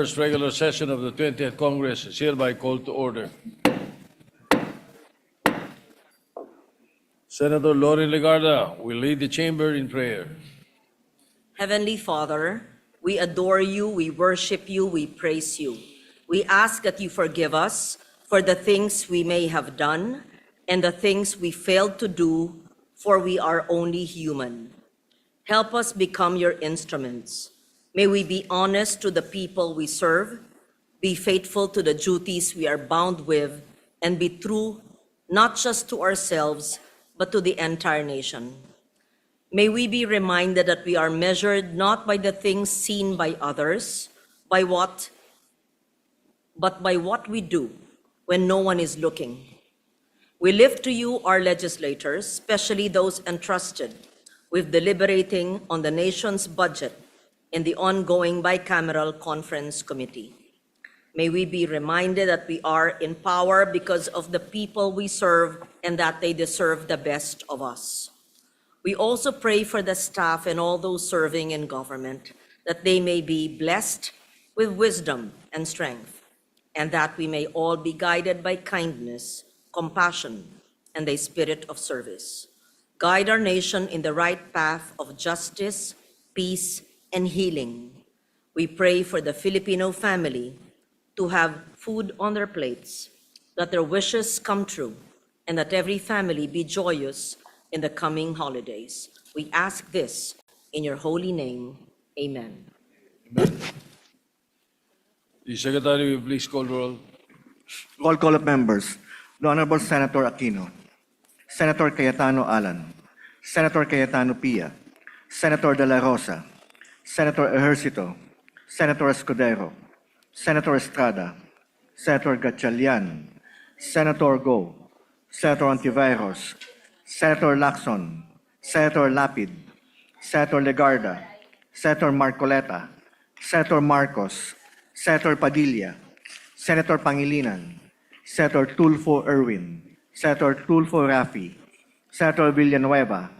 First regular session of the 20th Congress is hereby called to order. Senator Loren Legarda will lead the chamber in prayer. Heavenly Father, we adore you, we worship you, we praise you. We ask that you forgive us for the things we may have done and the things we failed to do, for we are only human. Help us become your instruments. May we be honest to the people we serve, be faithful to the duties we are bound with, and be true not just to ourselves, but to the entire nation. May we be reminded that we are measured not by the things seen by others, but by what we do when no one is looking. We lift to you our legislators, especially those entrusted with deliberating on the nation's budget in the ongoing bicameral conference committee. May we be reminded that we are in power because of the people we serve and that they deserve the best of us. We also pray for the staff and all those serving in government, that they may be blessed with wisdom and strength, and that we may all be guided by kindness, compassion, and a spirit of service. Guide our nation in the right path of justice, peace, and healing. We pray for the Filipino family to have food on their plates, that their wishes come true, and that every family be joyous in the coming holidays. We ask this in your holy name. Amen. The Secretary will please call roll. Roll call of members. The Honorable Senator Aquino, Senator Cayetano Alan, Senator Cayetano Pia, Senator De La Rosa, Senator Ejercito, Senator Escudero, Senator Estrada, Senator Gatchalian, Senator Go, Senator Antiveros, Senator Lacson, Senator Lapid, Senator Legarda, Senator Marcoleta, Senator Marcos, Senator Padilla, Senator Pangilinan, Senator Tulfo Erwin, Senator Tulfo Rafi, Senator Villanueva,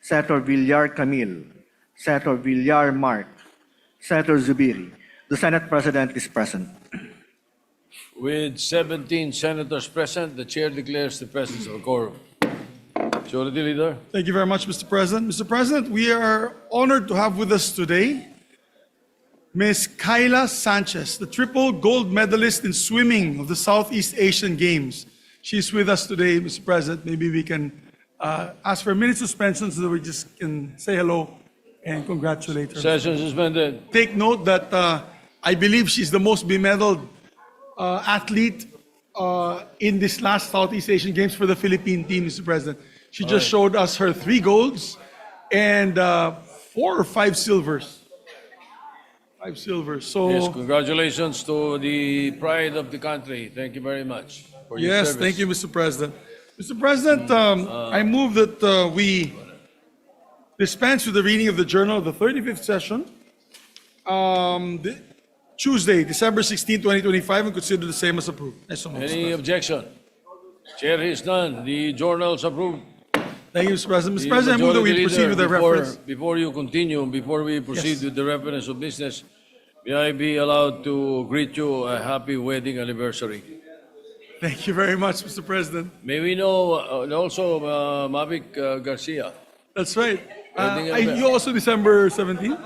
Senator Villar Camille, Senator Villar Mark, Senator Zubiri. The Senate President is present. With 17 senators present, the chair declares the presence of a quorum. Majority Leader. Thank you very much, Mr. President. Mr. President, we are honored to have with us today Ms. Kayla Sanchez, the triple gold medalist in swimming of the Southeast Asian Games. She's with us today, Mr. President. Maybe we can ask for a minute suspension so that we just can say hello and congratulate her. Session suspended. Take note that I believe she's the most bemedaled athlete in this last Southeast Asian Games for the Philippine team, Mr. President. She just showed us her 3 golds and 4 or 5 silvers. 5 silvers. So Yes, congratulations to the pride of the country. Thank you very much for your yes, service. thank you, Mr. President. Mr. President, I move that we dispense with the reading of the journal of the 35th session, Tuesday, December 16, 2025, and consider the same as approved. Yes, so much, Mr. Any President. objection? Chair is none. The journal is approved. Thank you, Mr. President. Mr. The President, I move that we Majority proceed Leader, with the reference. Before you continue, before we proceed Yes. with the reference of business, may I be allowed to greet you a happy wedding anniversary? Thank you very much, Mr. President. May we know and also Mavic Garcia? That's right. Wedding You also December 17?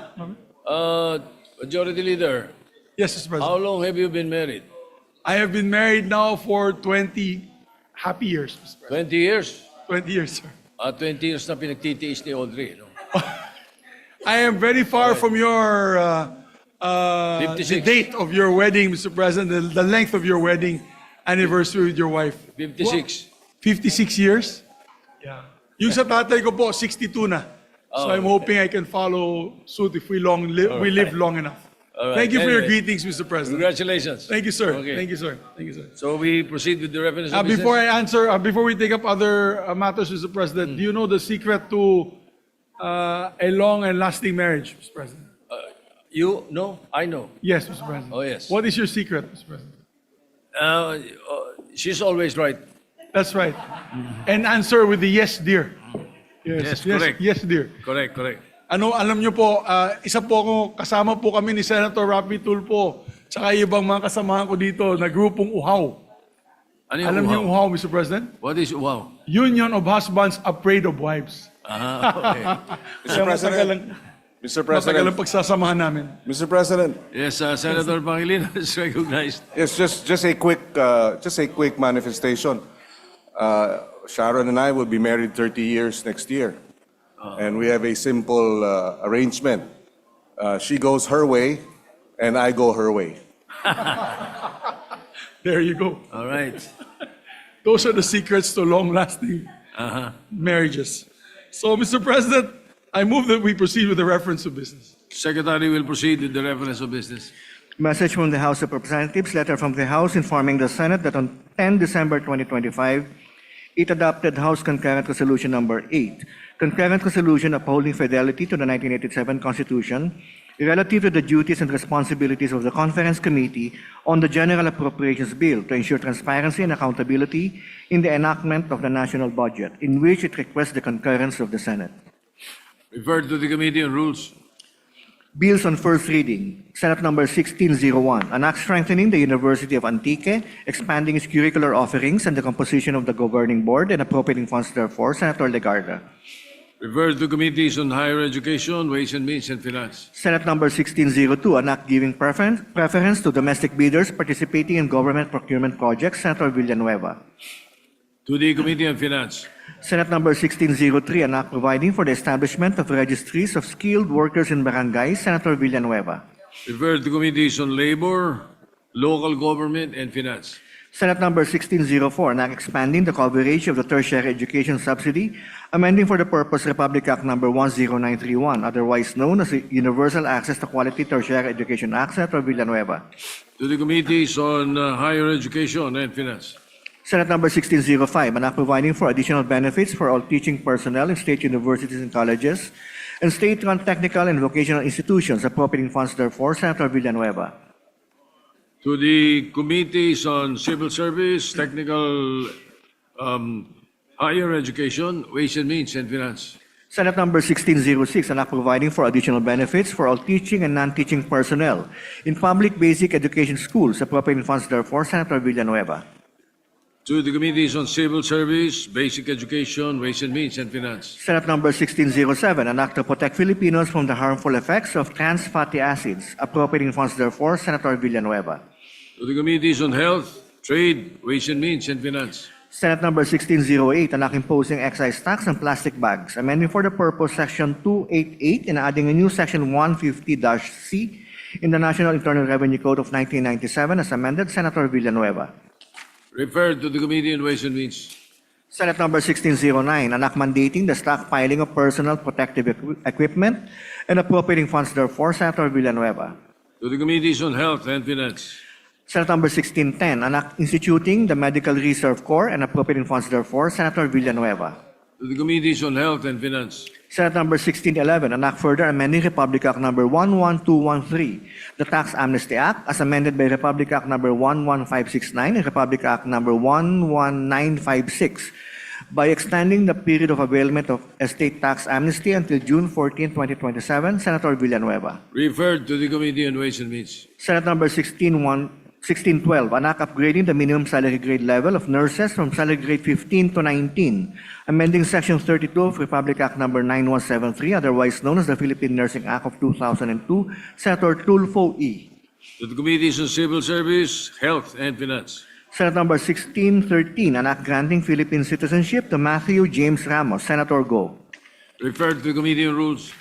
Majority Leader, Yes, Mr. President. how long have you been married? I have been married now for 20 happy years, Mr. President. 20 years? 20 years, sir. 20 years na pinagtitiis ni Audrey. No? I am very far from your the 56. date of your wedding, Mr. President, the length of your wedding anniversary with your wife. 56. 56 years? Yeah. Yung sa tatay ko po, 62 na. So I'm hoping I can follow suit if we live long enough. All right. Thank you for your Anyway, greetings, Mr. President. Congratulations. Thank you, sir. Okay. Thank you, sir. Thank you, sir. So we proceed with the reference of business? Before I answer, before we take up other matters, Mr. President, do you know the secret to a long and lasting marriage, Mr. President? You know? I know. Yes, Mr. President. Oh, yes. What is your secret, Mr. President? She's always right. That's right. And answer with the yes, dear. Yes, correct. Yes, dear. Correct, correct. Ano, alam niyo po, isa po ako, kasama po kami ni Senator Rapi Tulfo tsaka ibang mga kasamahan ko dito na grupong uhaw. Ano yung Alam niyo yung uhaw? uhaw, Mr. President? What is wow? Union of Husbands Afraid of Wives. Okay. Mr. President, Mr. Matagal ang President, pagsasamahan namin. Mr. President, Yes, Senator Pangilinan is recognized. yes, just a quick manifestation. Sharon and I will be married 30 years next year, and we have a simple arrangement. She goes her way, and I go her way. There you go. All right. Those are the secrets to long-lasting marriages. So, Mr. President, I move that we proceed with the reference of business. Secretary will proceed with the reference of business. Message from the House of Representatives, letter from the House informing the Senate that on 10 December 2025, it adopted House Concurrent Resolution Number 8, Concurrent Resolution upholding fidelity to the 1987 Constitution relative to the duties and responsibilities of the Conference Committee on the General Appropriations Bill to ensure transparency and accountability in the enactment of the national budget, in which it requests the concurrence of the Senate. Referred to the Committee on Rules. Bills on first reading. Senate number 1601, an act strengthening the University of Antique, expanding its curricular offerings and the composition of the governing board and appropriating funds therefore. Senator Legarda. Referred to Committees on Higher Education, Ways and Means, and Finance. Senate number 1602, an act giving preference to domestic bidders participating in government procurement projects. Senator Villanueva. To the Committee on Finance. Senate number 1603, an act providing for the establishment of registries of skilled workers in barangays. Senator Villanueva. Referred to Committees on Labor, Local Government, and Finance. Senate number 1604, an act expanding the coverage of the tertiary education subsidy, amending for the purpose Republic Act number 10931, otherwise known as the Universal Access to Quality Tertiary Education Act. Senator Villanueva. To the Committees on Higher Education and Finance. Senate number 1605, an act providing for additional benefits for all teaching personnel in state universities and colleges and state-run technical and vocational institutions, appropriating funds therefore. Senator Villanueva. To the Committees on Civil Service, Technical Higher Education, Ways and Means, and Finance. Senate number 1606, an act providing for additional benefits for all teaching and non-teaching personnel in public basic education schools, appropriating funds therefore. Senator Villanueva. To the Committees on Civil Service, Basic Education, Ways and Means, and Finance. Senate number 1607, an act to protect Filipinos from the harmful effects of trans fatty acids, appropriating funds therefore. Senator Villanueva. To the Committees on Health, Trade, Ways and Means, and Finance. Senate number 1608, an act imposing excise tax on plastic bags, amending for the purpose Section 288 and adding a new Section 150-C in the National Internal Revenue Code of 1997 as amended. Senator Villanueva. Referred to the Committee on Ways and Means. Senate number 1609, an act mandating the stockpiling of personal protective equipment and appropriating funds therefore. Senator Villanueva. To the Committees on Health and Finance. Senate number 1610, an act instituting the Medical Reserve Corps and appropriating funds therefore. Senator Villanueva. To the Committees on Health and Finance. Senate number 1611, an act further amending Republic Act number 11213, the Tax Amnesty Act, as amended by Republic Act number 11569 and Republic Act number 11956, by extending the period of availment of estate tax amnesty until June 14, 2027. Senator Villanueva. Referred to the Committee on Ways and Means. Senate number 1612, an act upgrading the minimum salary grade level of nurses from salary grade 15 to 19, amending Section 32 of Republic Act number 9173, otherwise known as the Philippine Nursing Act of 2002. Senator Tulfo E. To the Committees on Civil Service, Health, and Finance. Senate number 1613, an act granting Philippine citizenship to Matthew James Ramos. Senator Go. Referred to the Committee on Rules.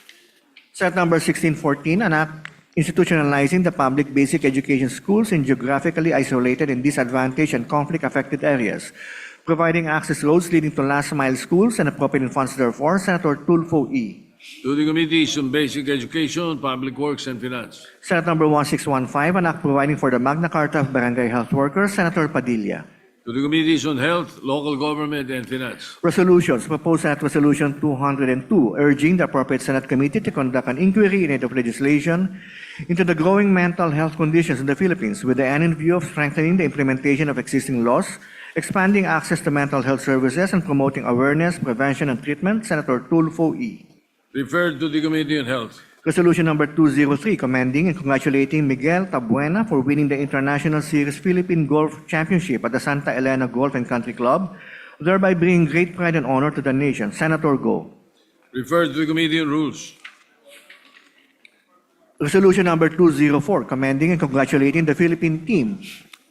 Senate number 1614, an act institutionalizing the public basic education schools in geographically isolated and disadvantaged and conflict-affected areas, providing access roads leading to last-mile schools and appropriating funds therefore. Senator Tulfo E. To the Committees on Basic Education, Public Works, and Finance. Senate number 1615, an act providing for the Magna Carta of Barangay Health Workers. Senator Padilla. To the Committees on Health, Local Government, and Finance. Resolutions. Proposed Senate Resolution 202, urging the appropriate Senate committee to conduct an inquiry in aid of legislation into the growing mental health conditions in the Philippines with the end in view of strengthening the implementation of existing laws, expanding access to mental health services, and promoting awareness, prevention, and treatment. Senator Tulfo E. Referred to the Committee on Health. Resolution number 203, commending and congratulating Miguel Tabuena for winning the International Series Philippine Golf Championship at the Santa Elena Golf and Country Club, thereby bringing great pride and honor to the nation. Senator Go. Referred to the Committee on Rules. Resolution number 204, commending and congratulating the Philippine team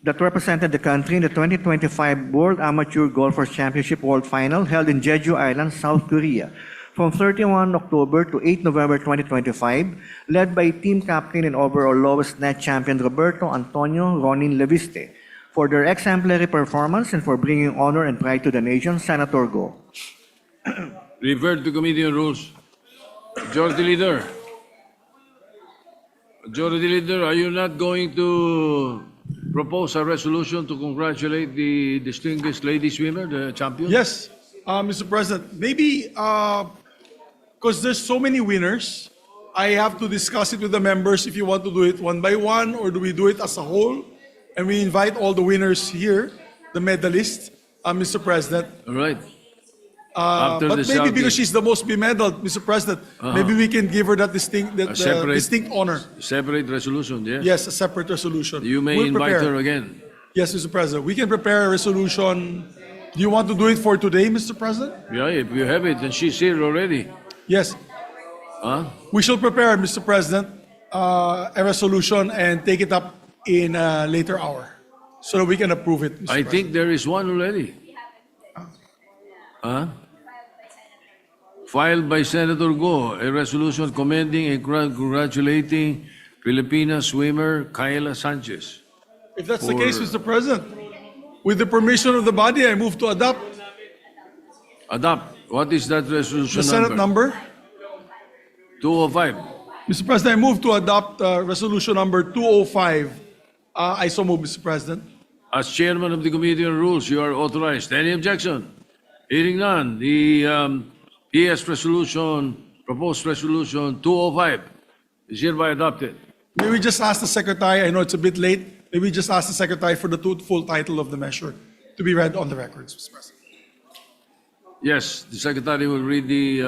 that represented the country in the 2025 World Amateur Golfers Championship World Final held in Jeju Island, South Korea, from 31 October to 8 November 2025, led by team captain and overall lowest net champion Roberto Antonio Ronin Leviste, for their exemplary performance and for bringing honor and pride to the nation. Senator Go. Referred to Committee on Rules. Majority Leader. Majority Leader, are you not going to propose a resolution to congratulate the distinguished lady swimmer, the champion? Yes, Mr. President, maybe because there's so many winners, I have to discuss it with the members if you want to do it one by one or do we do it as a whole? And we invite all the winners here, the medalists, Mr. President. All right. After But the maybe Saudi- because she's the most bemedaled, Mr. President, maybe we can give her that separate- distinct honor. Separate resolution, yes? Yes, a separate resolution. You may We'll invite prepare. her again. Yes, Mr. President. We can prepare a resolution. Do you want to do it for today, Mr. President? Yeah, if you have it, and she's here already. Yes. Huh? We shall prepare, Mr. President, a resolution and take it up in a later hour so that we can approve it, Mr. I President. think there is one already. Huh? Filed by Senator Go, a resolution commending and congratulating Filipina swimmer Kayla Sanchez. If that's the for- case, Mr. President, with the permission of the body, I move to adopt Adopt. What is that resolution the Senate number. 205. Mr. President, I move to adopt resolution number 205. I so move, Mr. President. As chairman of the Committee on Rules, you are authorized. Any objection? Hearing none, the PS resolution, proposed resolution 205 is hereby adopted. May we just ask the Secretary, I know it's a bit late, may we just ask the Secretary for the full title of the measure to be read on the records, Mr. President. Yes, the Secretary will read the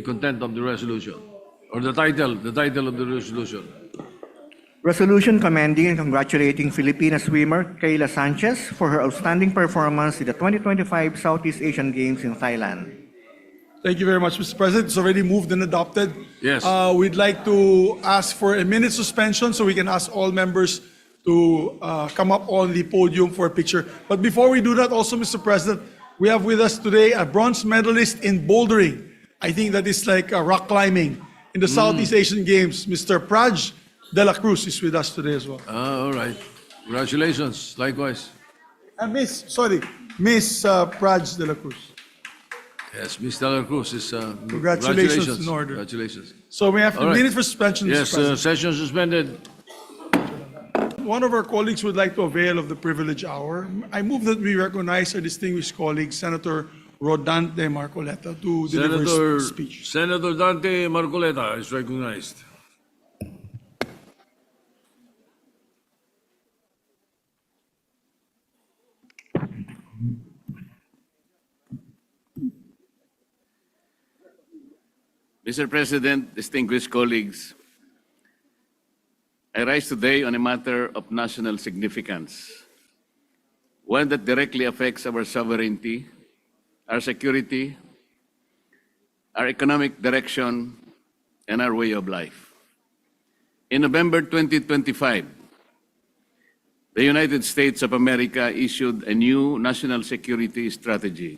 content of the resolution, or the title of the resolution. Resolution commending and congratulating Filipina swimmer Kayla Sanchez for her outstanding performance in the 2025 Southeast Asian Games in Thailand. Thank you very much, Mr. President. It's already moved and adopted. Yes. We'd like to ask for a minute suspension so we can ask all members to come up on the podium for a picture. But before we do that also, Mr. President, we have with us today a bronze medalist in bouldering. I think that is like rock climbing in the Southeast Asian Games. Mr. Praj de la Cruz is with us today as well. All right. Congratulations. Likewise. Miss Praj de la Cruz. Yes, Ms. De La Cruz is. Congratulations in order. Congratulations. So we have All a right. minute for suspension, Mr. Yes, President. session suspended. One of our colleagues would like to avail of the privilege hour. I move that we recognize our distinguished colleague, Senator Rodante Marcoleta, to deliver his speech. Senator Dante Marcoleta is recognized. Mr. President, distinguished colleagues, I rise today on a matter of national significance, one that directly affects our sovereignty, our security, our economic direction, and our way of life. In November 2025, the United States of America issued a new national security strategy.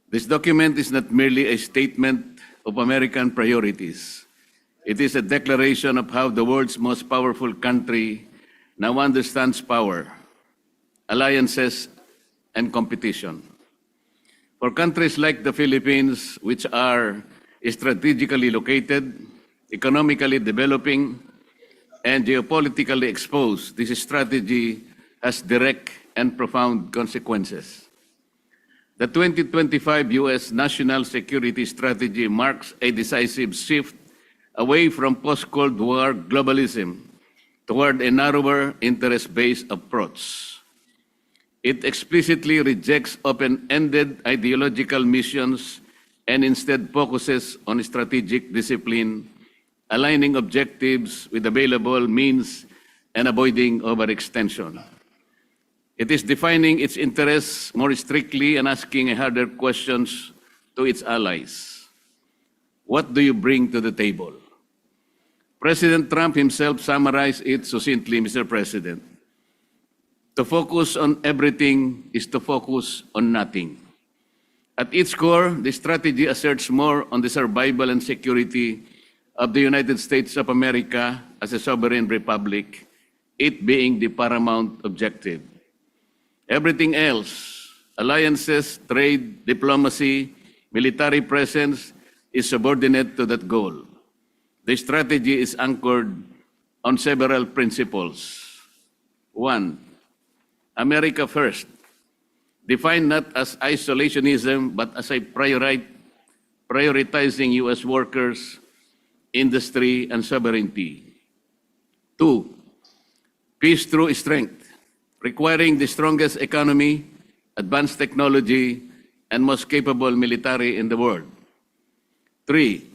This document is not merely a statement of American priorities. It is a declaration of how the world's most powerful country now understands power, alliances, and competition. For countries like the Philippines, which are strategically located, economically developing, and geopolitically exposed, this strategy has direct and profound consequences. The 2025 U.S. National Security Strategy marks a decisive shift away from post-Cold War globalism toward a narrower interest-based approach. It explicitly rejects open-ended ideological missions and instead focuses on strategic discipline, aligning objectives with available means, and avoiding overextension. It is defining its interests more strictly and asking harder questions to its allies. What do you bring to the table? President Trump himself summarized it succinctly, Mr. President. To focus on everything is to focus on nothing. At its core, the strategy asserts more on the survival and security of the United States of America as a sovereign republic, it being the paramount objective. Everything else, alliances, trade, diplomacy, military presence, is subordinate to that goal. The strategy is anchored on several principles. One, America first, defined not as isolationism but as a prioritizing U.S. workers, industry, and sovereignty. Two, peace through strength, requiring the strongest economy, advanced technology, and most capable military in the world. Three,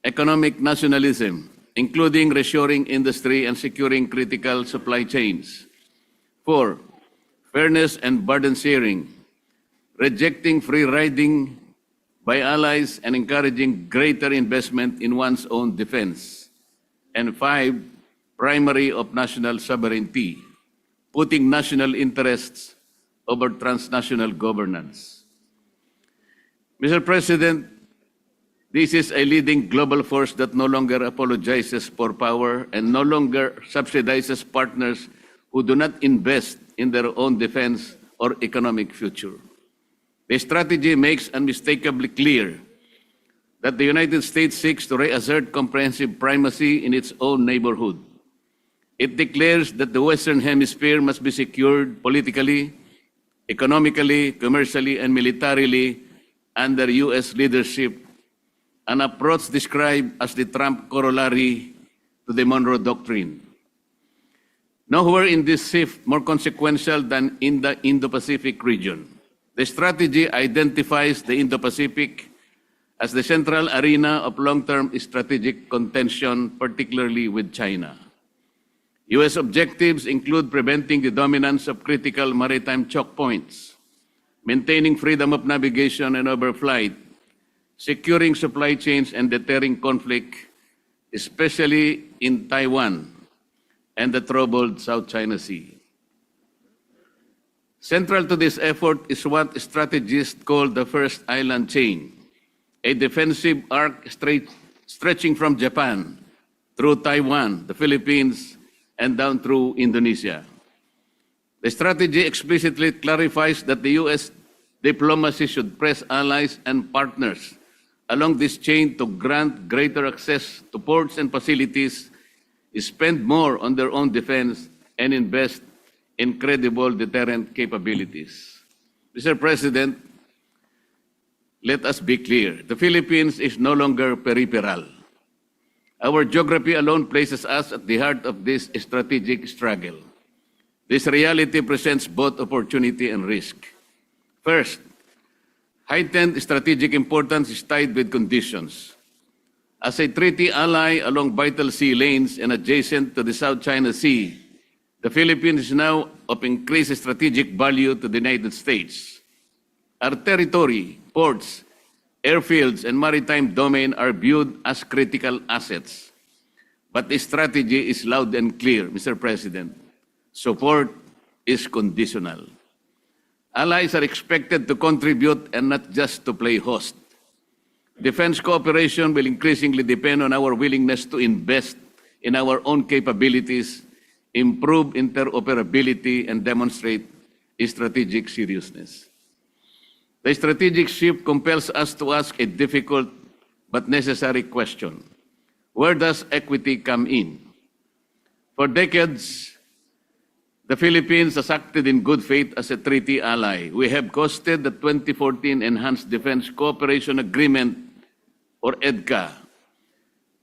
economic nationalism, including reshoring industry and securing critical supply chains. Four, fairness and burden sharing, rejecting free riding by allies and encouraging greater investment in one's own defense. And five, primary of national sovereignty, putting national interests over transnational governance. Mr. President, this is a leading global force that no longer apologizes for power and no longer subsidizes partners who do not invest in their own defense or economic future. The strategy makes unmistakably clear that the United States seeks to reassert comprehensive primacy in its own neighborhood. It declares that the Western Hemisphere must be secured politically, economically, commercially, and militarily under U.S. leadership, an approach described as the Trump corollary to the Monroe Doctrine. Nowhere in this shift more consequential than in the Indo-Pacific region. The strategy identifies the Indo-Pacific as the central arena of long-term strategic contention, particularly with China. U.S. objectives include preventing the dominance of critical maritime choke points, maintaining freedom of navigation and overflight, securing supply chains and deterring conflict, especially in Taiwan and the troubled South China Sea. Central to this effort is what strategists call the first island chain, a defensive arc stretching from Japan through Taiwan, the Philippines, and down through Indonesia. The strategy explicitly clarifies that the U.S. diplomacy should press allies and partners along this chain to grant greater access to ports and facilities, spend more on their own defense, and invest in credible deterrent capabilities. Mr. President, let us be clear. The Philippines is no longer peripheral. Our geography alone places us at the heart of this strategic struggle. This reality presents both opportunity and risk. First, heightened strategic importance is tied with conditions. As a treaty ally along vital sea lanes and adjacent to the South China Sea, the Philippines is now of increased strategic value to the United States. Our territory, ports, airfields, and maritime domain are viewed as critical assets. But the strategy is loud and clear, Mr. President. Support is conditional. Allies are expected to contribute and not just to play host. Defense cooperation will increasingly depend on our willingness to invest in our own capabilities, improve interoperability, and demonstrate strategic seriousness. The strategic shift compels us to ask a difficult but necessary question. Where does equity come in? For decades, the Philippines has acted in good faith as a treaty ally. We have costed the 2014 Enhanced Defense Cooperation Agreement, or EDCA,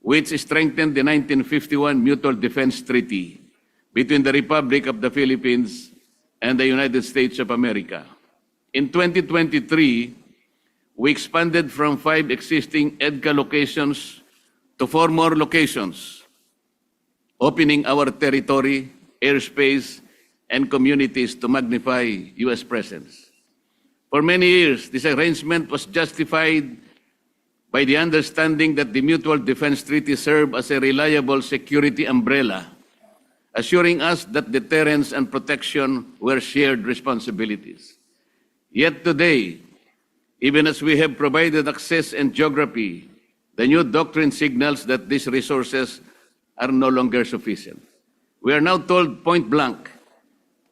which strengthened the 1951 Mutual Defense Treaty between the Republic of the Philippines and the United States of America. In 2023, We expanded from 5 existing EDCA locations to 4 more locations, opening our territory, airspace, and communities to magnify U.S. presence. For many years, this arrangement was justified by the understanding that the Mutual Defense Treaty served as a reliable security umbrella, assuring us that deterrence and protection were shared responsibilities. Yet today, even as we have provided access and geography, the new doctrine signals that these resources are no longer sufficient. We are now told point blank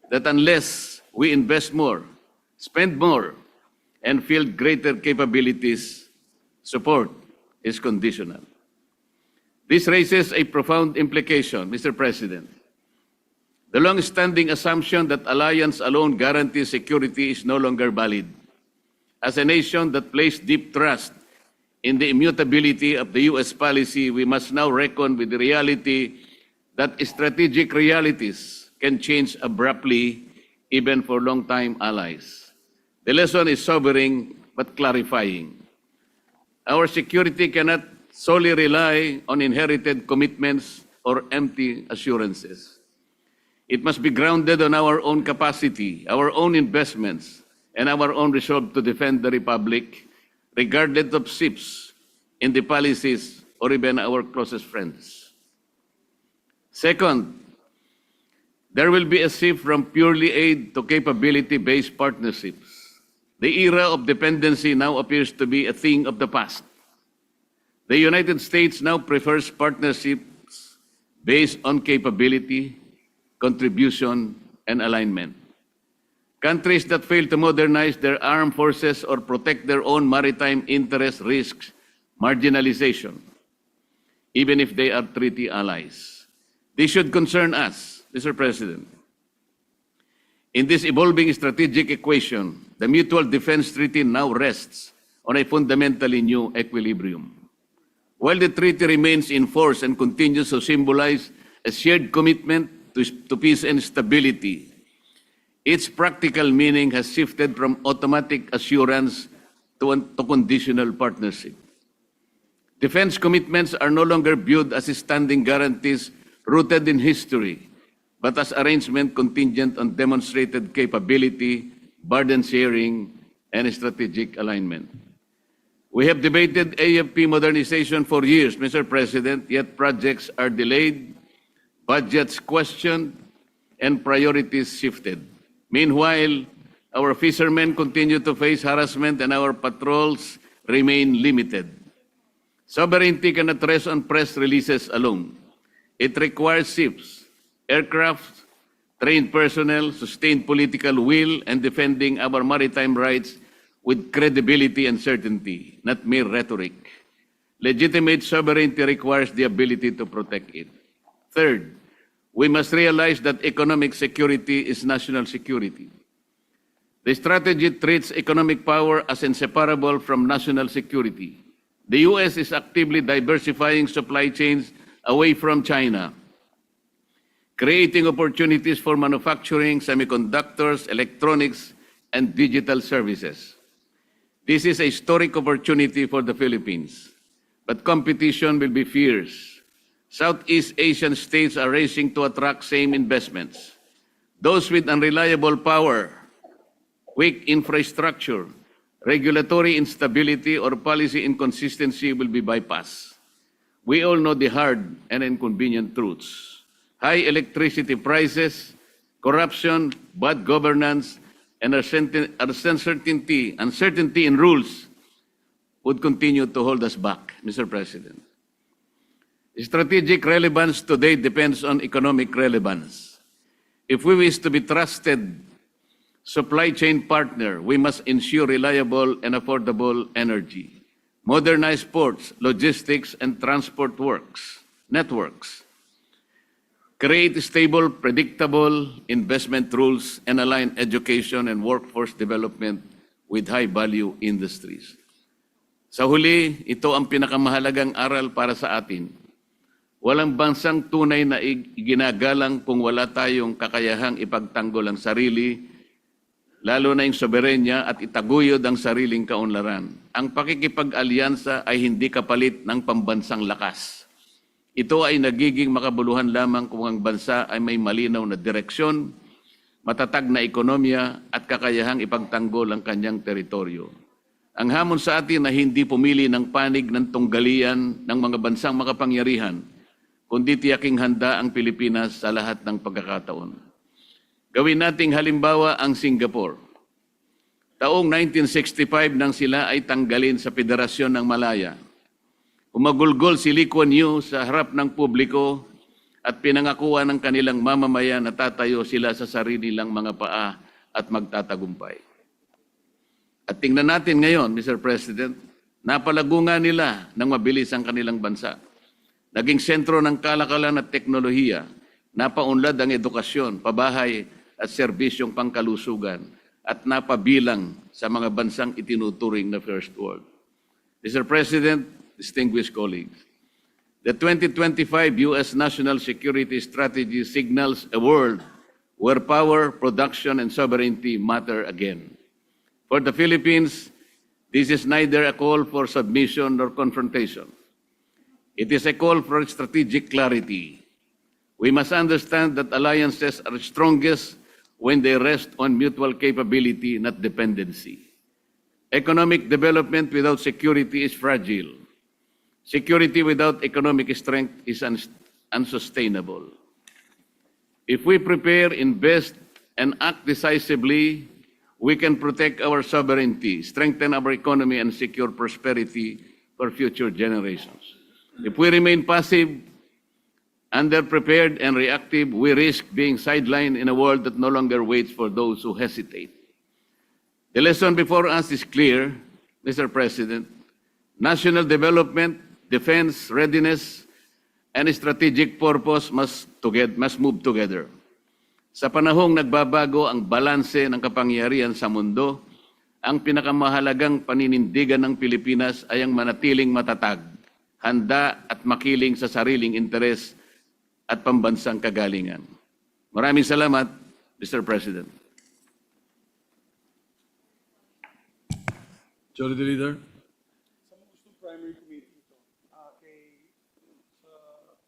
that unless we invest more, spend more, and field greater capabilities, support is conditional. This raises a profound implication, Mr. President. The long-standing assumption that alliance alone guarantees security is no longer valid. As a nation that placed deep trust in the immutability of the U.S. policy, we must now reckon with the reality that strategic realities can change abruptly, even for long-time allies. The lesson is sobering but clarifying. Our security cannot solely rely on inherited commitments or empty assurances. It must be grounded on our own capacity, our own investments, and our own resolve to defend the Republic, regardless of shifts in the policies or even our closest friends. Second, there will be a shift from purely aid to capability-based partnerships. The era of dependency now appears to be a thing of the past. The United States now prefers partnerships based on capability, contribution, and alignment. Countries that fail to modernize their armed forces or protect their own maritime interests risk marginalization, even if they are treaty allies. This should concern us, Mr. President. In this evolving strategic equation, the Mutual Defense Treaty now rests on a fundamentally new equilibrium. While the treaty remains in force and continues to symbolize a shared commitment to peace and stability, its practical meaning has shifted from automatic assurance to conditional partnership. Defense commitments are no longer viewed as standing guarantees rooted in history, but as arrangement contingent on demonstrated capability, burden sharing, and strategic alignment. We have debated AFP modernization for years, Mr. President, yet projects are delayed, budgets questioned, and priorities shifted. Meanwhile, our fishermen continue to face harassment and our patrols remain limited. Sovereignty cannot rest on press releases alone. It requires ships, aircraft, trained personnel, sustained political will, and defending our maritime rights with credibility and certainty, not mere rhetoric. Legitimate sovereignty requires the ability to protect it. Third, we must realize that economic security is national security. The strategy treats economic power as inseparable from national security. The U.S. is actively diversifying supply chains away from China, creating opportunities for manufacturing, semiconductors, electronics, and digital services. This is a historic opportunity for the Philippines, but competition will be fierce. Southeast Asian states are racing to attract same investments. Those with unreliable power, weak infrastructure, regulatory instability, or policy inconsistency will be bypassed. We all know the hard and inconvenient truths. High electricity prices, corruption, bad governance, and uncertainty in rules would continue to hold us back, Mr. President. Strategic relevance today depends on economic relevance. If we wish to be trusted supply chain partner, we must ensure reliable and affordable energy, modernize ports, logistics, and transport networks, create stable, predictable investment rules, and align education and workforce development with high-value industries. Sa huli, ito ang pinakamahalagang aral para sa atin. Walang bansang tunay na iginagalang kung wala tayong kakayahang ipagtanggol ang sarili lalo na yung soberenya at itaguyod ang sariling kaunlaran. Ang pakikipag-alyansa ay hindi kapalit ng pambansang lakas. Ito ay nagiging makabuluhan lamang kung ang bansa ay may malinaw na direksyon, matatag na ekonomiya at kakayahang ipagtanggol ang kanyang teritoryo. Ang hamon sa atin na hindi pumili ng panig ng tunggalian ng mga bansang makapangyarihan, kundi tiyaking handa ang Pilipinas sa lahat ng pagkakataon. Gawin nating halimbawa ang Singapore. Taong 1965 nang sila ay tanggalin sa Federasyon ng Malaya. Umagulgol si Lee Kuan Yew sa harap ng publiko at pinangakuan ng kanilang mamamayan na tatayo sila sa sarili nilang mga paa at magtatagumpay. At tingnan natin ngayon, Mr. President, napalago nga nila ng mabilis ang kanilang bansa. Naging sentro ng kalakalan at teknolohiya, napaunlad ang edukasyon, pabahay at serbisyong pangkalusugan at napabilang sa mga bansang itinuturing na First World. Mr. President, distinguished colleagues, the 2025 U.S. National Security Strategy signals a world where power, production, and sovereignty matter again. For the Philippines, this is neither a call for submission nor confrontation. It is a call for strategic clarity. We must understand that alliances are strongest when they rest on mutual capability, not dependency. Economic development without security is fragile. Security without economic strength is unsustainable. If we prepare, invest, and act decisively, we can protect our sovereignty, strengthen our economy, and secure prosperity for future generations. If we remain passive, underprepared, and reactive, we risk being sidelined in a world that no longer waits for those who hesitate. The lesson before us is clear, Mr. President. National development, defense, readiness, and strategic purpose must move together. Sa panahong nagbabago ang balanse ng kapangyarihan sa mundo, ang pinakamahalagang paninindigan ng Pilipinas ay ang manatiling matatag, handa at makiling sa sariling interes at pambansang kagalingan. Maraming salamat, Mr. President. Majority Leader. Primary committee ito. Sa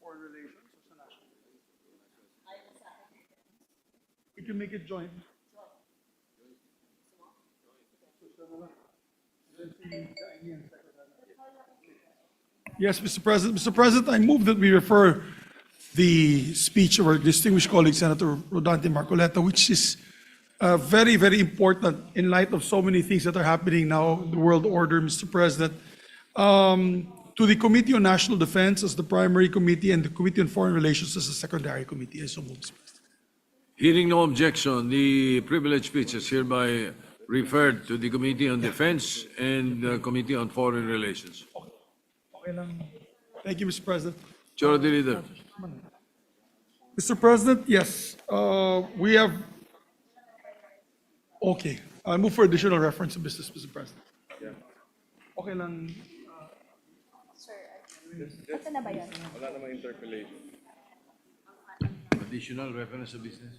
foreign relations o sa national? We can make it joint. Yes, Mr. President. Mr. President, I move that we refer the speech of our distinguished colleague, Senator Rodante Marcoleta, which is very, very important in light of so many things that are happening now in the world order, Mr. President. To the Committee on National Defense as the primary committee and the Committee on Foreign Relations as the secondary committee. I so move, Mr. President. Hearing no objection, the privileged speech is hereby referred to the Committee on Defense and the Committee on Foreign Relations. Okay lang. Thank you, Mr. President. Majority Leader. Mr. President, yes, we have, okay, I move for additional reference of business, Mr. President. Okay lang. Ito na ba yun? Additional reference of business.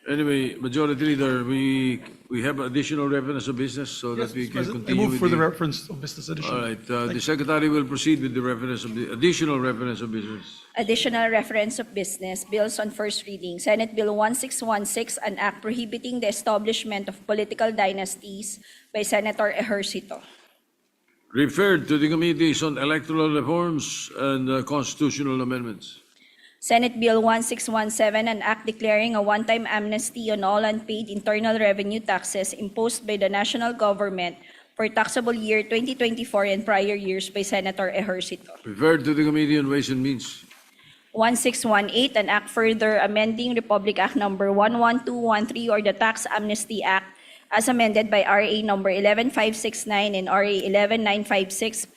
Anyway, Majority Leader, we have additional reference of business so Yes, that we Mr. can President, I continue move with for the the... reference of business addition. All right, the Secretary will proceed with the reference of the additional reference of business. Additional reference of business, bills on first reading. Senate Bill 1616, an act prohibiting the establishment of political dynasties by Senator Ejercito. Referred to the Committees on Electoral Reforms and Constitutional Amendments. Senate Bill 1617, an act declaring a one-time amnesty on all unpaid internal revenue taxes imposed by the national government for taxable year 2024 and prior years by Senator Ejercito. Referred to the Committee on Ways and Means. 1618, an act further amending Republic Act Number 11213 or the Tax Amnesty Act as amended by RA Number 11569 and RA 11956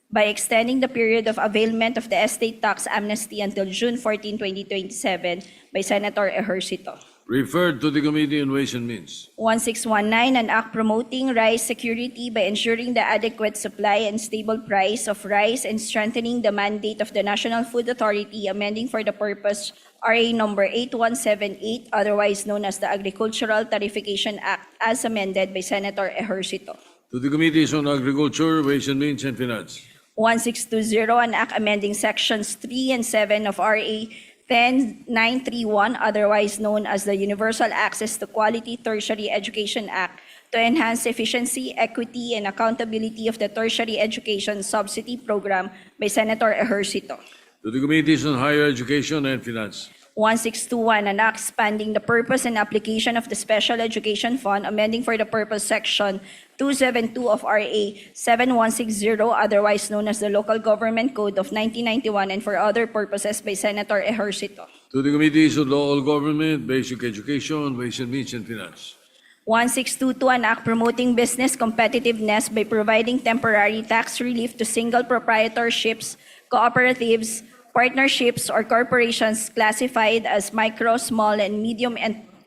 by extending the period of availment of the estate tax amnesty until June 14, 2027 by Senator Ejercito. Referred to the Committee on Ways and Means. 1619, an act promoting rice security by ensuring the adequate supply and stable price of rice and strengthening the mandate of the National Food Authority, amending for the purpose RA number 8178, otherwise known as the Agricultural Tarification Act, as amended by Senator Ejercito. To the Committees on Agriculture, Ways and Means, and Finance. 1620, an act amending sections 3 and 7 of RA 10931, otherwise known as the Universal Access to Quality Tertiary Education Act, to enhance efficiency, equity, and accountability of the tertiary education subsidy program by Senator Ejercito. To the Committees on Higher Education and Finance. 1621, an act expanding the purpose and application of the Special Education Fund, amending for the purpose section 272 of RA 7160, otherwise known as the Local Government Code of 1991, and for other purposes by Senator Ejercito. To the Committees on Local Government, Basic Education, Ways and Means, and Finance. 1622, an act promoting business competitiveness by providing temporary tax relief to single proprietorships, cooperatives, partnerships, or corporations classified as micro, small, and medium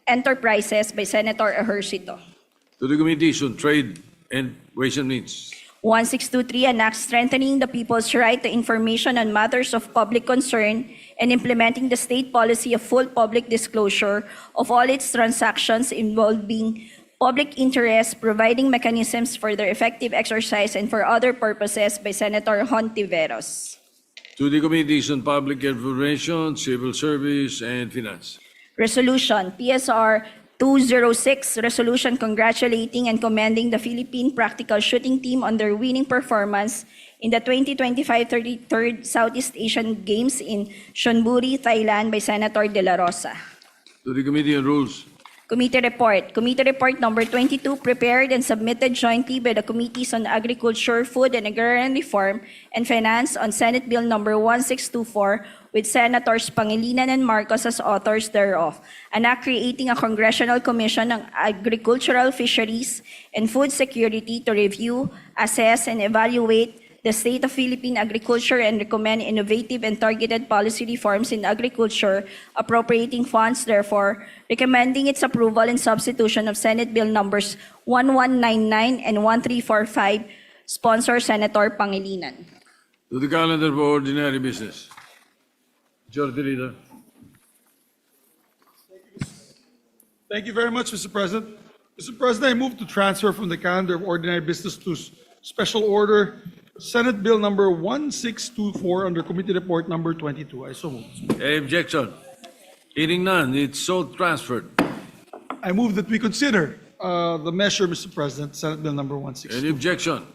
enterprises by Senator Ejercito. To the Committees on Trade and Ways and Means. 1623, an act strengthening the people's right to information on matters of public concern and implementing the state policy of full public disclosure of all its transactions involving public interest, providing mechanisms for their effective exercise and for other purposes by Senator Hontiveros. To the Committees on Public Information, Civil Service, and Finance. Resolution, PSR 206, resolution congratulating and commending the Philippine Practical Shooting Team on their winning performance in the 2025 33rd Southeast Asian Games in Chonburi, Thailand by Senator De La Rosa. To the Committee on Rules. Committee report. Committee report number 22, prepared and submitted jointly by the Committees on Agriculture, Food and Agrarian Reform and Finance on Senate Bill number 1624 with Senators Pangilinan and Marcos as authors thereof. An act creating a Congressional Commission on Agricultural Fisheries and Food Security to review, assess, and evaluate the state of Philippine agriculture and recommend innovative and targeted policy reforms in agriculture, appropriating funds, therefore, recommending its approval and substitution of Senate Bill numbers 1199 and 1345, sponsor Senator Pangilinan. To the calendar for ordinary business. Majority Leader. Thank you very much, Mr. President. Mr. President, I move to transfer from the calendar of ordinary business to special order Senate Bill number 1624 under Committee Report number 22. I so move. Any objection? Hearing none, it's so transferred. I move that we consider the measure, Mr. President, Senate Bill number 16. Any objection?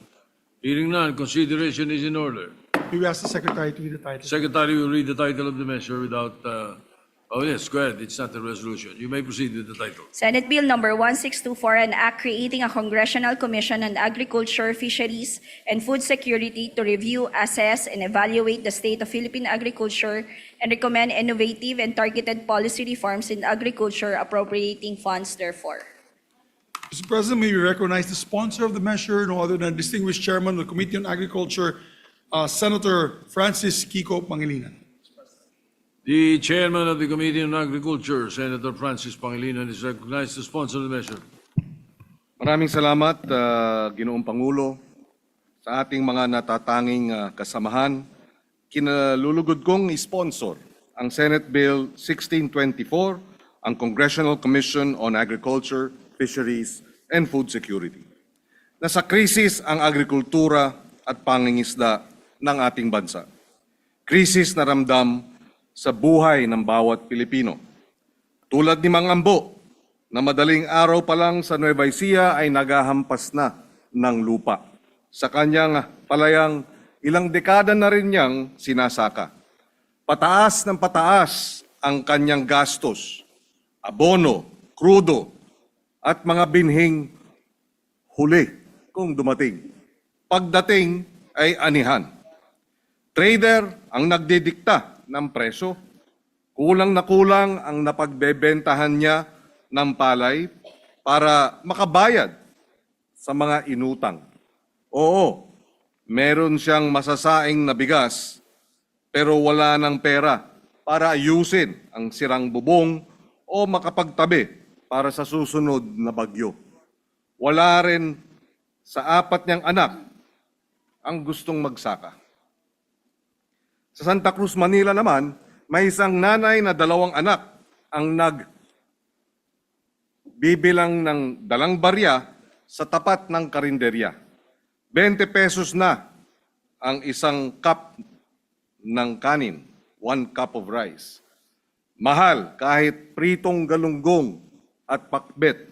Hearing none, consideration is in order. We will ask the Secretary to read the title. Secretary will read the title of the measure without, oh yes, go ahead, it's not a resolution. You may proceed with the title. Senate Bill number 1624, an act creating a Congressional Commission on Agriculture, Fisheries, and Food Security to review, assess, and evaluate the state of Philippine agriculture and recommend innovative and targeted policy reforms in agriculture, appropriating funds, therefore. Mr. President, may we recognize the sponsor of the measure, no other than distinguished Chairman of the Committee on Agriculture, Senator Francis Kiko Pangilinan. The Chairman of the Committee on Agriculture, Senator Francis Pangilinan, is recognized to sponsor the measure. Maraming salamat, Ginoong Pangulo, sa ating mga natatanging kasamahan. Kinalulugod kong sponsor ang Senate Bill 1624, ang Congressional Commission on Agriculture, Fisheries, and Food Security. Nasa krisis ang agrikultura at pangingisda ng ating bansa. Krisis na ramdam sa buhay ng bawat Pilipino. Tulad ni Mang Ambo, na madaling araw pa lang sa Nueva Ecija ay nagahampas na ng lupa. Sa kanyang palayang ilang dekada na rin niyang sinasaka. Pataas ng pataas ang kanyang gastos, abono, krudo, at mga binhing huli kung dumating. Pagdating ay anihan. Trader ang nagdidikta ng presyo. Kulang na kulang ang napagbebentahan niya ng palay para makabayad sa mga inutang. Oo, meron siyang masasaing na bigas, pero wala ng pera para ayusin ang sirang bubong o o makapagtabi para sa susunod na bagyo. Wala rin sa 4 niyang anak ang gustong magsaka. Sa Santa Cruz, Manila naman, may isang nanay na 2 anak ang nagbibilang ng dalang barya sa tapat ng karinderya. 20 pesos na ang isang cup ng kanin, 1 cup of rice. Mahal kahit pritong galunggong at pakbet.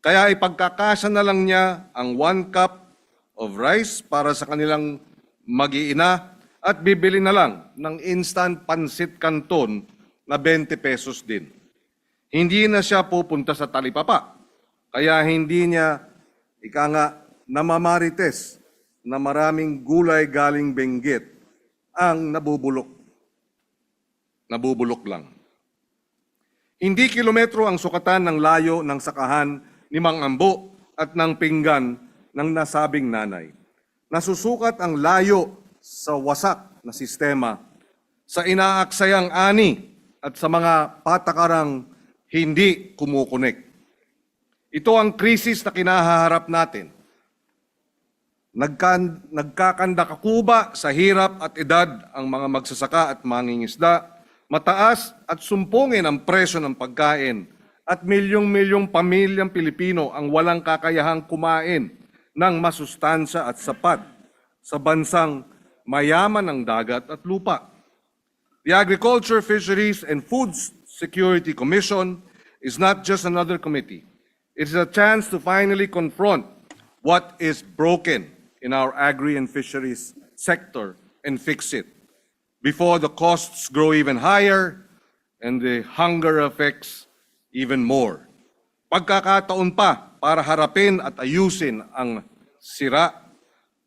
Kaya ipagkakasya na lang niya ang 1 cup of rice para sa kanilang mag-iina at bibili na lang ng instant pansit canton na 20 pesos din. Hindi na siya pupunta sa talipapa. Kaya hindi niya, ika nga, namamarites na maraming gulay galing Benguet ang nabubulok. Nabubulok lang. Hindi kilometro ang sukatan ng layo ng sakahan ni Mang Ambo at ng pinggan ng nasabing nanay. Nasusukat ang layo sa wasak na sistema, sa inaaksayang ani at sa mga patakarang hindi kumukunik. Ito ang krisis na kinahaharap natin. Nagkakandakakuba sa hirap at edad ang mga magsasaka at mangingisda, mataas at sumpungin ang presyo ng pagkain, at milyong-milyong pamilyang Pilipino ang walang kakayahang kumain ng masustansya at sapat sa bansang mayaman ng dagat at lupa. The Agriculture, Fisheries, and Food Security Commission is not just another committee. It is a chance to finally confront what is broken in our agri and fisheries sector and fix it before the costs grow even higher and the hunger affects even more. Pagkakataon pa para harapin at ayusin ang sira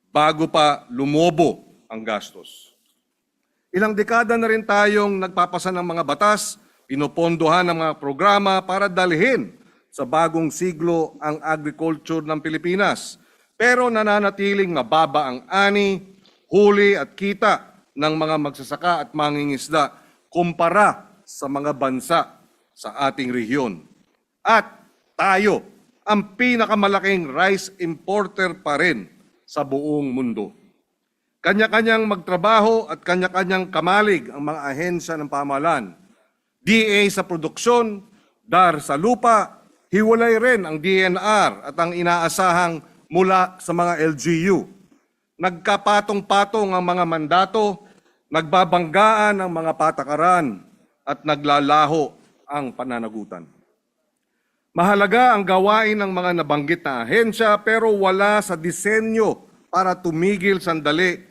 bago pa lumobo ang gastos. Ilang dekada na rin tayong nagpapasa ng mga batas, pinopondohan ng mga programa para dalhin sa bagong siglo ang agriculture ng Pilipinas. Pero nananatiling mababa ang ani, huli at kita ng mga magsasaka at mangingisda kumpara sa mga bansa sa ating rehiyon. At tayo ang pinakamalaking rice importer pa rin sa buong mundo. Kanya-kanyang magtrabaho at kanya-kanyang kamalig ang mga ahensya ng pamahalaan. DA sa produksyon, DAR sa lupa, hiwalay rin ang DNR at ang inaasahang mula sa mga LGU. Nagkapatong-patong ang mga mandato, nagbabanggaan ang mga patakaran, at naglalaho ang pananagutan. Mahalaga ang gawain ng mga nabanggit na ahensya pero wala sa disenyo para tumigil sandali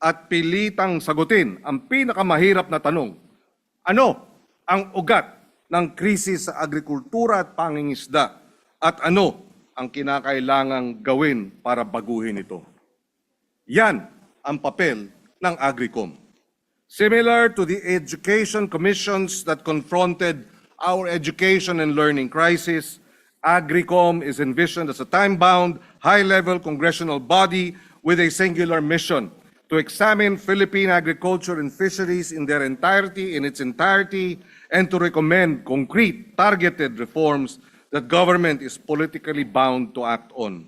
at pilitang sagutin ang pinakamahirap na tanong. Ano ang ugat ng krisis sa agrikultura at pangingisda at ano ang kinakailangang gawin para baguhin ito? Yan ang papel ng Agricom. Similar to the education commissions that confronted our education and learning crisis, Agricom is envisioned as a time-bound, high-level congressional body with a singular mission to examine Philippine agriculture and fisheries in its entirety, and to recommend concrete, targeted reforms that government is politically bound to act on.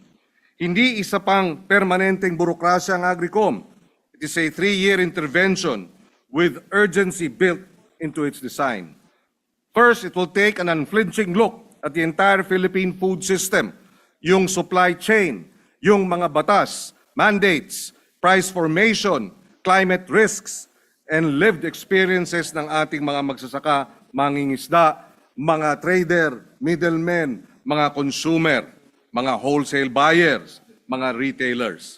Hindi isa pang permanenteng burokrasya ang Agricom. It is a 3-year intervention with urgency built into its design. First, it will take an unflinching look at the entire Philippine food system, yung supply chain, yung mga batas, mandates, price formation, climate risks, and lived experiences ng ating mga magsasaka, mangingisda, mga trader, middlemen, mga consumer, mga wholesale buyers, mga retailers.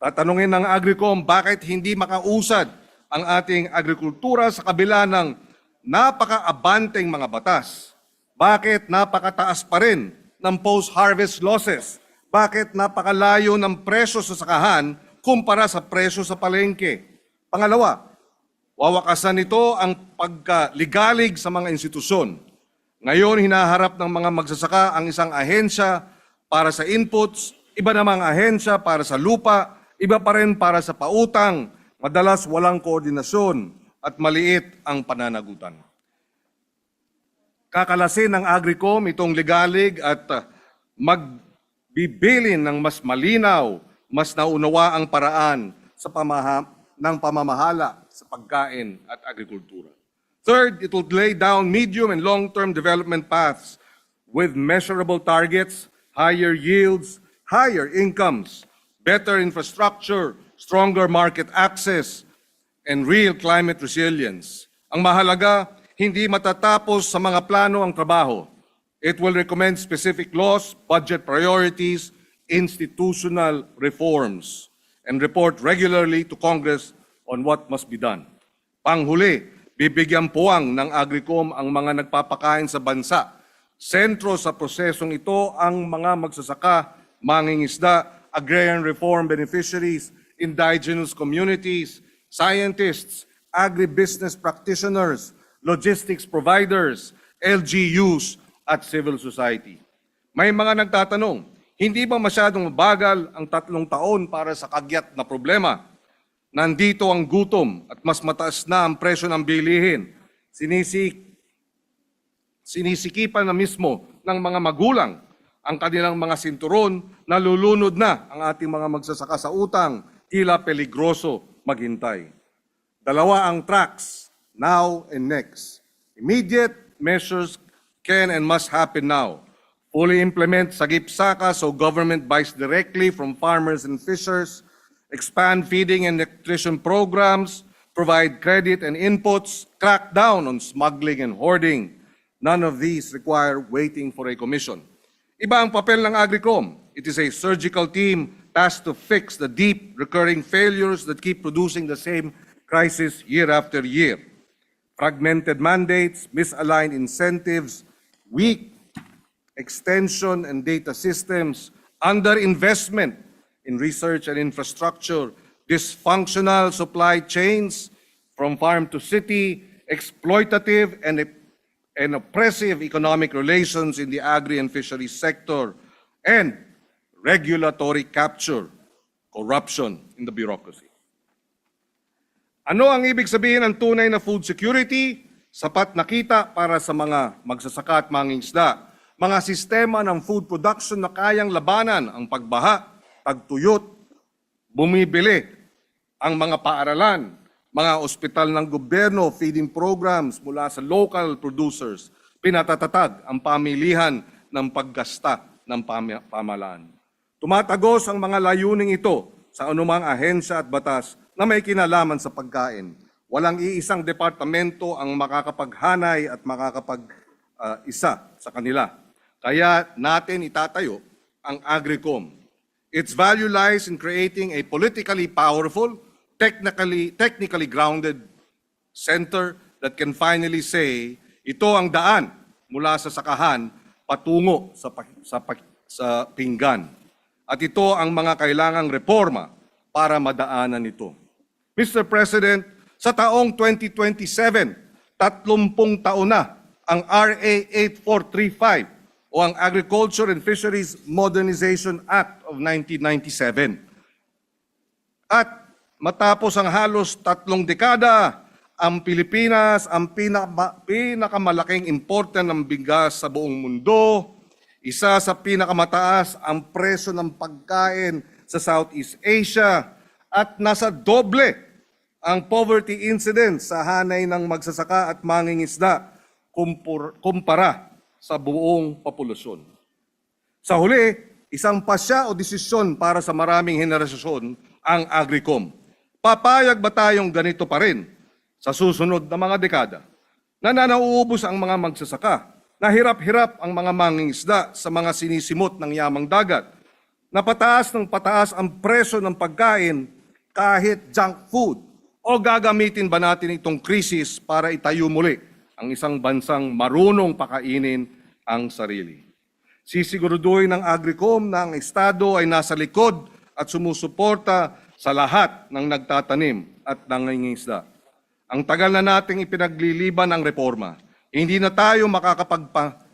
Tatanungin ng Agricom bakit hindi makausad ang ating agrikultura sa kabila ng napaka-abanteng mga batas. Bakit napakataas pa rin ng post-harvest losses? Bakit napakalayo ng presyo sa sakahan kumpara sa presyo sa palengke? Pangalawa, wawakasan nito ang pagkaligalig sa mga institusyon. Ngayon, hinaharap ng mga magsasaka ang isang ahensya para sa inputs, iba namang ahensya para sa lupa, iba pa rin para sa pautang, madalas walang koordinasyon at maliit ang pananagutan. Kakalasin ng Agricom itong legalig at magbibilin ng mas malinaw, mas naunawaang paraan sa ng pamamahala sa pagkain at agrikultura. Third, it will lay down medium and long-term development paths with measurable targets, higher yields, higher incomes, better infrastructure, stronger market access, and real climate resilience. Ang mahalaga, hindi matatapos sa mga plano ang trabaho. It will recommend specific laws, budget priorities, institutional reforms, and report regularly to Congress on what must be done. Panghuli, bibigyan puwang ng Agricom ang mga nagpapakain sa bansa. Sentro sa prosesong ito ang mga magsasaka, mangingisda, agrarian reform beneficiaries, indigenous communities, scientists, agribusiness practitioners, logistics providers, LGUs, at civil society. May mga nagtatanong, hindi ba masyadong mabagal ang 3 taon para sa kagyat na problema? Nandito ang gutom at mas mataas na ang presyo ng bilihin. Sinisikipan na mismo ng mga magulang ang kanilang mga sinturon, nalulunod na ang ating mga magsasaka sa utang, tila peligroso maghintay. Dalawa ang tracks, now and next. Immediate measures can and must happen now. Fully implement Sagip-Saka so government buys directly from farmers and fishers, expand feeding and nutrition programs, provide credit and inputs, crack down on smuggling and hoarding. None of these require waiting for a commission. Iba ang papel ng Agricom. It is a surgical team tasked to fix the deep recurring failures that keep producing the same crisis year after year. Fragmented mandates, misaligned incentives, weak extension and data systems, underinvestment in research and infrastructure, dysfunctional supply chains from farm to city, exploitative and oppressive economic relations in the agri and fisheries sector, and regulatory capture, corruption in the bureaucracy. Ano ang ibig sabihin ng tunay na food security? Sapat na kita para sa mga magsasaka at mangingisda. Mga sistema ng food production na kayang labanan ang pagbaha, tagtuyot, bumibili ang mga paaralan, mga ospital ng gobyerno, feeding programs mula sa local producers, pinatatatag ang pamilihan ng paggasta ng pamahalaan. Tumatagos ang mga layuning ito sa anumang ahensya at batas na may kinalaman sa pagkain. Walang iisang departamento ang makakapaghanay at makakapag-isa sa kanila. Kaya natin itatayo ang Agricom. Its value lies in creating a politically powerful, technically grounded center that can finally say, ito ang daan mula sa sakahan patungo sa pinggan. At ito ang mga kailangang reforma para madaanan ito. Mr. President, sa taong 2027, 30 taon na ang RA 8435 o ang Agriculture and Fisheries Modernization Act of 1997. At matapos ang halos 3 dekada, ang Pilipinas ang pinakamalaking importer ng bigas sa buong mundo, isa sa pinakamataas ang presyo ng pagkain sa Southeast Asia, at nasa doble ang poverty incidence sa hanay ng magsasaka at mangingisda kumpara sa buong populasyon. Sa huli, isang pasya o desisyon para sa maraming henerasyon ang Agricom. Papayag ba tayong ganito pa rin sa susunod na mga dekada? Na nauubos ang mga magsasaka, na hirap-hirap ang mga mangingisda sa mga sinisimot ng yamang dagat, na pataas ng pataas ang presyo ng pagkain kahit junk food, o gagamitin ba natin itong krisis para itayo muli ang isang bansang marunong pakainin ang sarili? Sisiguraduhin ng Agricom na ang Estado ay nasa likod at sumusuporta sa lahat ng nagtatanim at nangingisda. Ang tagal na nating ipinagliliban ang reforma. Hindi na tayo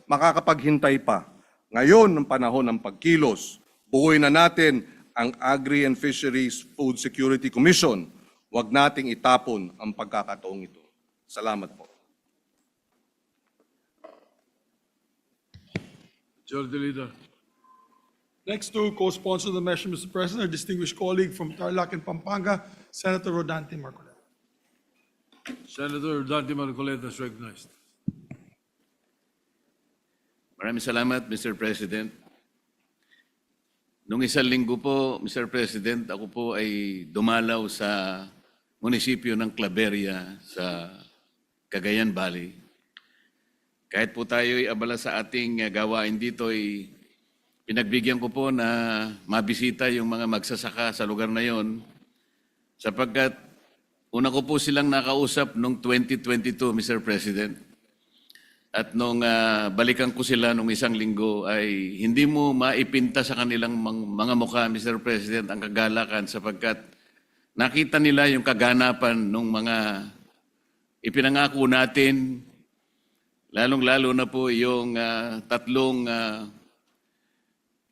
makakapaghintay pa. Ngayon ang panahon ng pagkilos. Buuin na natin ang Agri and Fisheries Food Security Commission. Huwag nating itapon ang pagkakataong ito. Salamat po. Majority Leader. Next to co-sponsor the measure, Mr. President, our distinguished colleague from Tarlac and Pampanga, Senator Rodante Marcoleta. Senator Dante Marcoleta is recognized. Maraming salamat, Mr. President. Nung isang linggo po, Mr. President, ako po ay dumalaw sa munisipyo ng Claveria sa Cagayan Valley. Kahit po tayo ay abala sa ating gawain dito, ay pinagbigyan ko po na mabisita yung mga magsasaka sa lugar na yon sapagkat una ko po silang nakausap noong 2022, Mr. President. At nung balikan ko sila nung isang linggo ay hindi mo maipinta sa kanilang mga mukha, Mr. President, ang kagalakan sapagkat nakita nila yung kaganapan ng mga ipinangako natin, lalong-lalo na po yung tatlong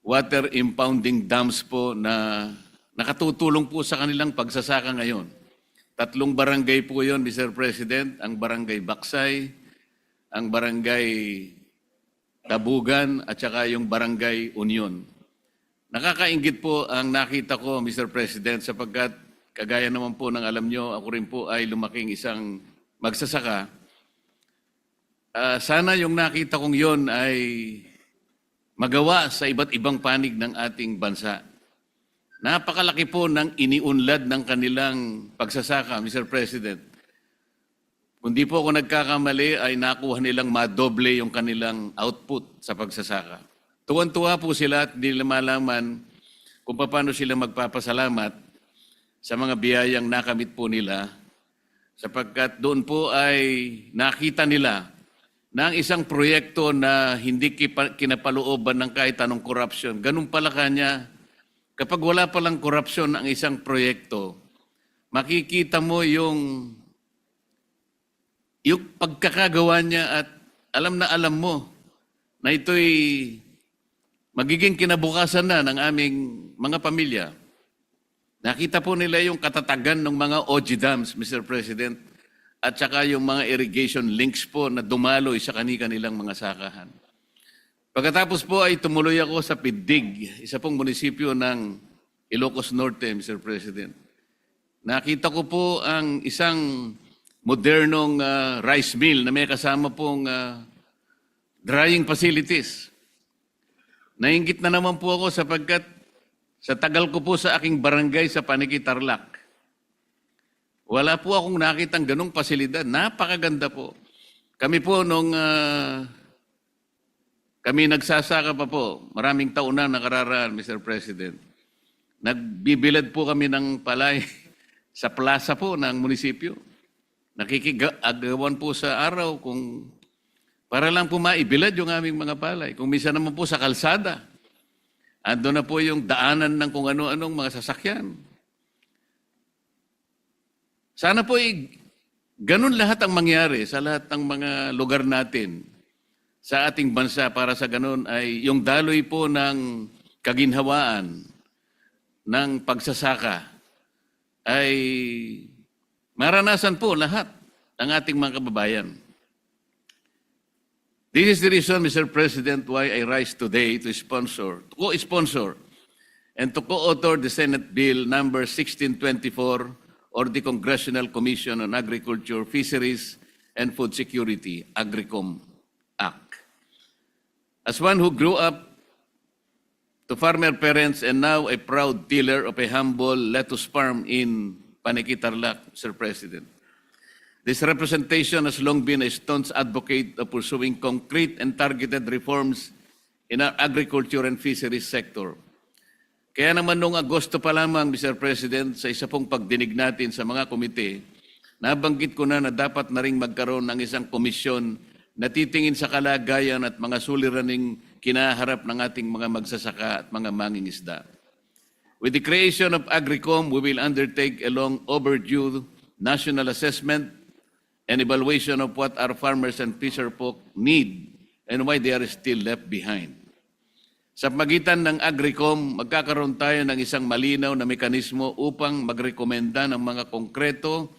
water impounding dams po na nakatutulong po sa kanilang pagsasaka ngayon. 3 barangay po yon, Mr. President, ang barangay Baksay, ang barangay Tabugan at saka yung barangay Union. Nakakaingit po ang nakita ko, Mr. President, sapagkat kagaya naman po ng alam nyo, ako rin po ay lumaking isang magsasaka. Sana yung nakita kong yon ay magawa sa iba't ibang panig ng ating bansa. Napakalaki po ng iniunlad ng kanilang pagsasaka, Mr. President. Kung di po ako nagkakamali, ay nakuha nilang madoble yung kanilang output sa pagsasaka. Tuwan-tuwa po sila at hindi nila malaman kung paano sila magpapasalamat sa mga biyayang nakamit po nila sapagkat doon po ay nakita nila na ang isang proyekto na hindi kinapalooban ng kahit anong korupsyon, ganun pala kanya, kapag wala palang korupsyon ang isang proyekto, makikita mo yung pagkakagawa niya at alam na alam mo na ito'y magiging kinabukasan na ng aming mga pamilya. Nakita po nila yung katatagan ng mga OG dams, Mr. President, at saka yung mga irrigation links po na dumaloy sa kanilang mga sakahan. Pagkatapos po ay tumuloy ako sa Pidig, isa pong munisipyo ng Ilocos Norte, Mr. President. Nakita ko po ang isang modernong rice mill na may kasama pong drying facilities. Nainggit na naman po ako sapagkat sa tagal ko po sa aking barangay sa Paniki, Tarlac, wala po akong nakitang ganong pasilidad. Napakaganda po. Kami po nung kami nagsasaka pa po, maraming taon na nakararaan, Mr. President. Nagbibilad po kami ng palay sa plaza po ng munisipyo. Nakikigagawan po sa araw kung para lang po maibilad yung aming mga palay. Kung minsan naman po sa kalsada, ando na po yung daanan ng kung ano-anong mga sasakyan. Sana po ganun lahat ang mangyari sa lahat ng mga lugar natin sa ating bansa para sa ganun ay yung daloy po ng kaginhawaan ng pagsasaka ay maranasan po lahat ng ating mga kababayan. This is the reason, Mr. President, why I rise today to co-sponsor and to co-author the Senate Bill number 1624 or the Congressional Commission on Agriculture, Fisheries, and Food Security, AGRICOM Act. As one who grew up to farmer parents and now a proud tiller of a humble lettuce farm in Paniki, Tarlac, Mr. President, this representation has long been a staunch advocate of pursuing concrete and targeted reforms in our agriculture and fisheries sector. Kaya naman noong Agosto pa lamang, Mr. President, sa isa pong pagdinig natin sa mga komite, nabanggit ko na dapat na rin magkaroon ng isang komisyon na titingin sa kalagayan at mga suliraning kinaharap ng ating mga magsasaka at mga mangingisda. With the creation of AGRICOM, we will undertake a long overdue national assessment and evaluation of what our farmers and fisherfolk need and why they are still left behind. Sa pagitan ng AGRICOM, magkakaroon tayo ng isang malinaw na mekanismo upang magrekomenda ng mga konkreto,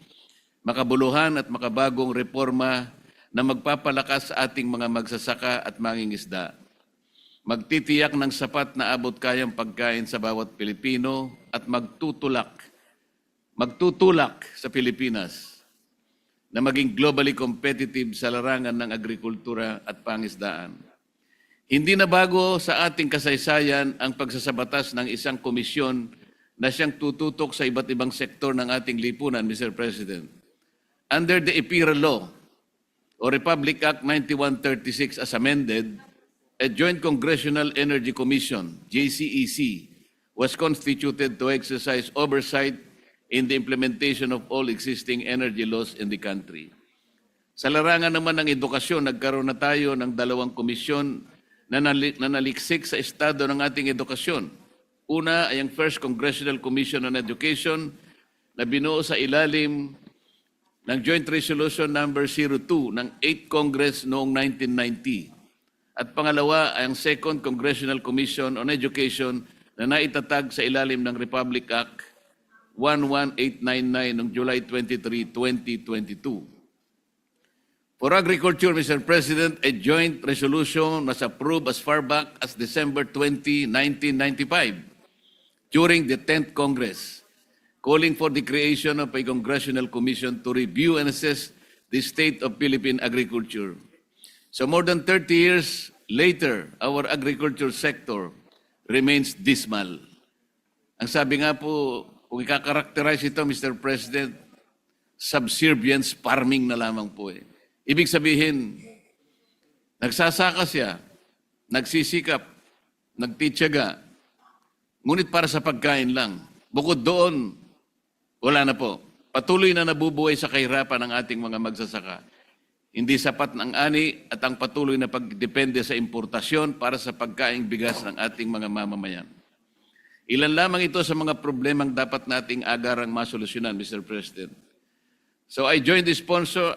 makabuluhan at makabagong reforma na magpapalakas sa ating mga magsasaka at mangingisda. magtitiyak ng sapat na abot kayang pagkain sa bawat Pilipino at magtutulak sa Pilipinas na maging globally competitive sa larangan ng agrikultura at pangisdaan. Hindi na bago sa ating kasaysayan ang pagsasabatas ng isang komisyon na siyang tututok sa iba't ibang sektor ng ating lipunan, Mr. President. Under the EPIRA Law o Republic Act 9136 as amended, a Joint Congressional Energy Commission, JCEC, was constituted to exercise oversight in the implementation of all existing energy laws in the country. Sa larangan naman ng edukasyon, nagkaroon na tayo ng 2 komisyon na naliksik sa estado ng ating edukasyon. Una ay ang First Congressional Commission on Education na binuo sa ilalim ng Joint Resolution Number 02 ng 8th Congress noong 1990. At pangalawa ay ang Second Congressional Commission on Education na naitatag sa ilalim ng Republic Act 11899 noong July 23, 2022. For agriculture, Mr. President, a joint resolution was approved as far back as December 20, 1995 during the 10th Congress, calling for the creation of a congressional commission to review and assess the state of Philippine agriculture. So more than 30 years later, our agriculture sector remains dismal. Ang sabi nga po, kung i-characterize ito, Mr. President, subservience farming na lamang po eh. Ibig sabihin, nagsasaka siya, nagsisikap, nagtityaga, ngunit para sa pagkain lang. Bukod doon, wala na po. Patuloy na nabubuhay sa kahirapan ng ating mga magsasaka. Hindi sapat ang ani at ang patuloy na pagdepende sa importasyon para sa pagkaing bigas ng ating mga mamamayan. Ilan lamang ito sa mga problemang dapat nating agarang masolusyonan, Mr. President. So I join the sponsor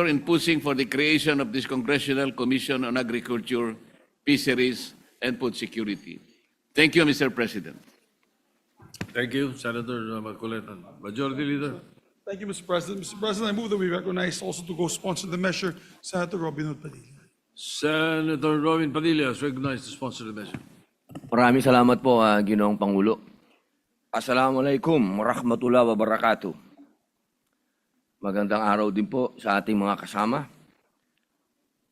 in pushing for the creation of this Congressional Commission on Agriculture, Fisheries, and Food Security. Thank you, Mr. President. Thank you, Senator Marcoleta. Majority Leader. Thank you, Mr. President. Mr. President, I move that we recognize also to co-sponsor the measure Senator Robin Hood Padilla. Senator Robin Padilla is recognized to sponsor the measure. Maraming salamat po, Ginoong Pangulo. Assalamualaikum warahmatullahi wabarakatuh. Magandang araw din po sa ating mga kasama.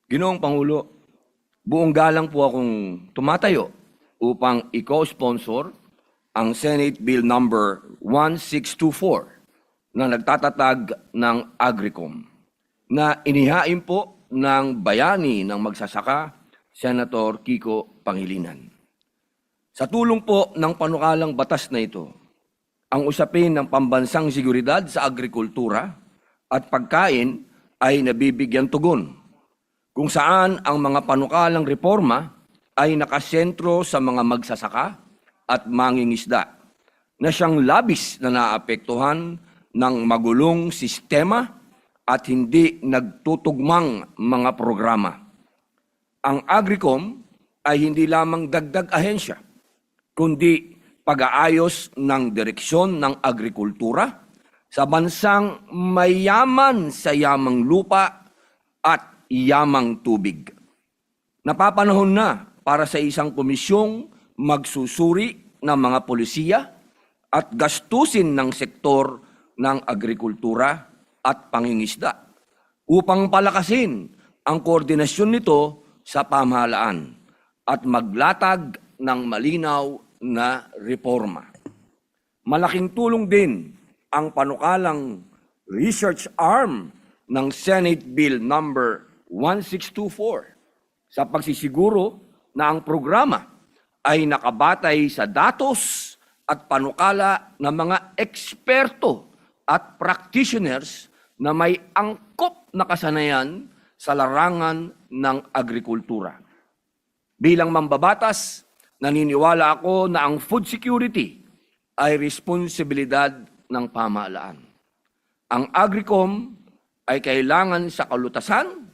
Ginoong Pangulo, buong galang po akong tumatayo upang i-co-sponsor ang Senate Bill number 1624 na nagtatatag ng Agricom na inihain po ng bayani ng magsasaka, Senator Kiko Pangilinan. Sa tulong po ng panukalang batas na ito, ang usapin ng pambansang seguridad sa agrikultura at pagkain ay nabibigyan tugon, kung saan ang mga panukalang reforma ay nakasentro sa mga magsasaka at mangingisda na siyang labis na naapektuhan ng magulong sistema at hindi nagtutugmang mga programa. Ang Agricom ay hindi lamang dagdag ahensya, kundi pag-aayos ng direksyon ng agrikultura sa bansang mayaman sa yamang lupa at yamang tubig. Napapanahon na para sa isang komisyong magsusuri ng mga polisiya at gastusin ng sektor ng agrikultura at pangingisda upang palakasin ang koordinasyon nito sa pamahalaan at maglatag ng malinaw na reforma. Malaking tulong din ang panukalang research arm ng Senate Bill number 1624 sa pagsisiguro na ang programa ay nakabatay sa datos at panukala ng mga eksperto at practitioners na may angkop na kasanayan sa larangan ng agrikultura. Bilang mambabatas, naniniwala ako na ang food security ay responsibilidad ng pamahalaan. Ang Agricom ay kailangan sa kalutasan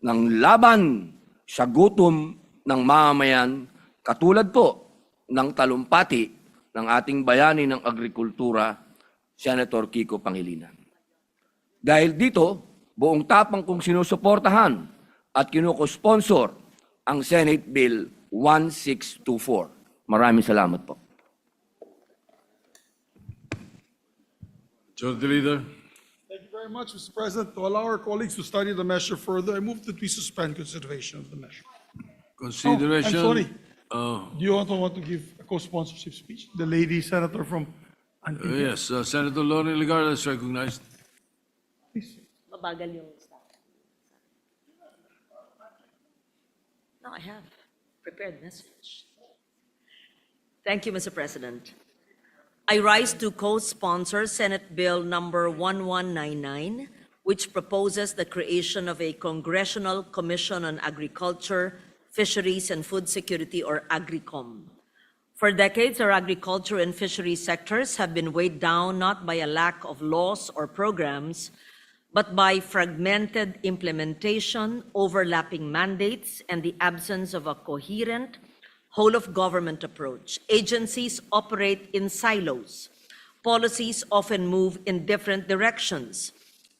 ng laban sa gutom ng mamamayan katulad po ng talumpati ng ating bayani ng agrikultura, Senator Kiko Pangilinan. Dahil dito, buong tapang kong sinusuportahan at kinuko-sponsor ang Senate Bill 1624. Maraming salamat po. Majority Leader. Thank you very much, Mr. President. To allow our colleagues to study the measure further, I move that we suspend consideration of the measure. Consideration. I'm sorry. Oh, Do you also want to give a co-sponsorship speech? The lady senator from Antigua. yes, Senator Lorraine Legarda is recognized. Please. Mabagal yung staff. No, I have prepared message. Thank you, Mr. President. I rise to co-sponsor Senate Bill number 1199, which proposes the creation of a Congressional Commission on Agriculture, Fisheries, and Food Security, or AGRICOM. For decades, our agriculture and fisheries sectors have been weighed down not by a lack of laws or programs, but by fragmented implementation, overlapping mandates, and the absence of a coherent, whole-of-government approach. Agencies operate in silos. Policies often move in different directions,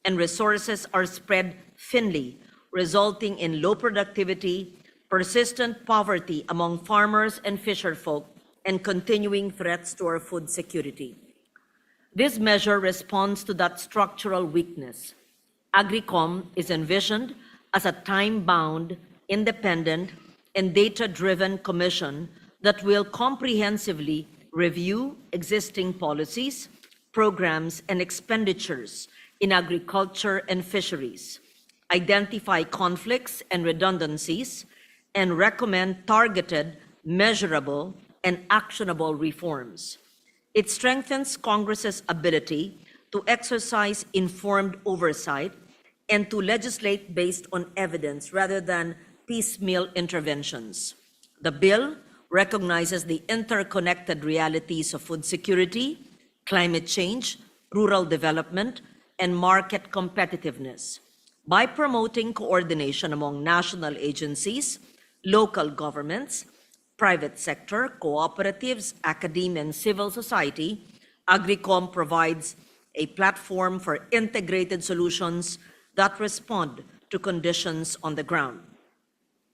and resources are spread thinly, resulting in low productivity, persistent poverty among farmers and fisherfolk, and continuing threats to our food security. This measure responds to that structural weakness. AGRICOM is envisioned as a time-bound, independent, and data-driven commission that will comprehensively review existing policies, programs, and expenditures in agriculture and fisheries, identify conflicts and redundancies, and recommend targeted, measurable, and actionable reforms. It strengthens Congress's ability to exercise informed oversight and to legislate based on evidence rather than piecemeal interventions. The bill recognizes the interconnected realities of food security, climate change, rural development, and market competitiveness. By promoting coordination among national agencies, local governments, private sector, cooperatives, academia, and civil society, AGRICOM provides a platform for integrated solutions that respond to conditions on the ground.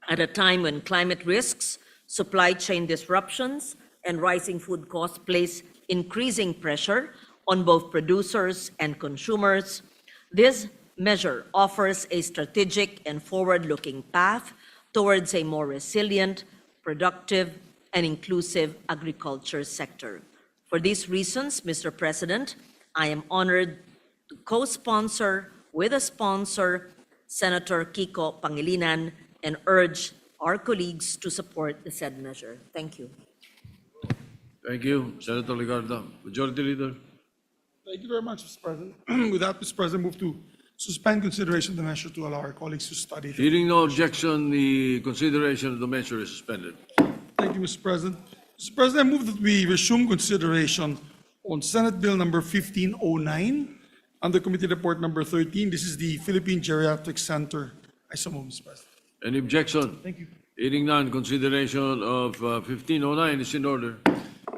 At a time when climate risks, supply chain disruptions, and rising food costs place increasing pressure on both producers and consumers, this measure offers a strategic and forward-looking path towards a more resilient, productive, and inclusive agriculture sector. For these reasons, Mr. President, I am honored to co-sponsor with a sponsor, Senator Kiko Pangilinan, and urge our colleagues to support the said measure. Thank you. Thank you, Senator Legarda. Majority Leader. Thank you very much, Mr. President. With that, Mr. President, move to suspend consideration of the measure to allow our colleagues to study. Hearing no objection, the consideration of the measure is suspended. Thank you, Mr. President. Mr. President, I move that we resume consideration on Senate Bill number 1509 under Committee Report number 13. This is the Philippine Geriatric Center. I so move, Mr. President. Any objection? Thank you. Hearing none, consideration of 1509 is in order.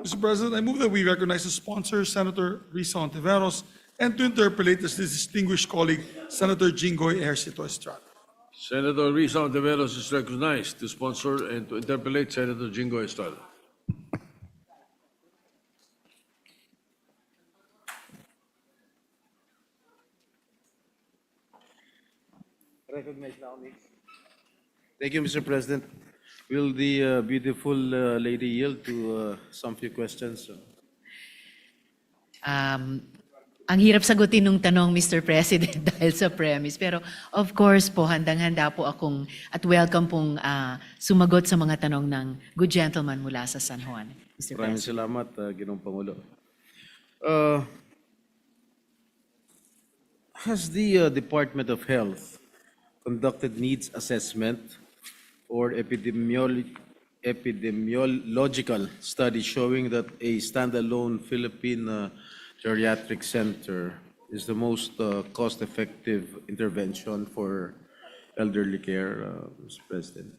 Mr. President, I move that we recognize the sponsor, Senator Risa Ontiveros, and to interpolate this distinguished colleague, Senator Jinggoy Ejercito Estrada. Senator Risa Ontiveros is recognized to sponsor and to interpellate Senator Jingo Estrada. Thank you, Mr. President. Will the beautiful lady yield to some few questions? Ang hirap sagutin nung tanong, Mr. President, dahil sa premise. Pero of course po, handang-handa po akong at welcome pong sumagot sa mga tanong ng good gentleman mula sa San Juan. Mr. Maraming President. salamat, Ginoong Pangulo. Has the Department of Health conducted needs assessment or epidemiological study showing that a standalone Philippine geriatric center is the most cost-effective intervention for elderly care, Mr. President?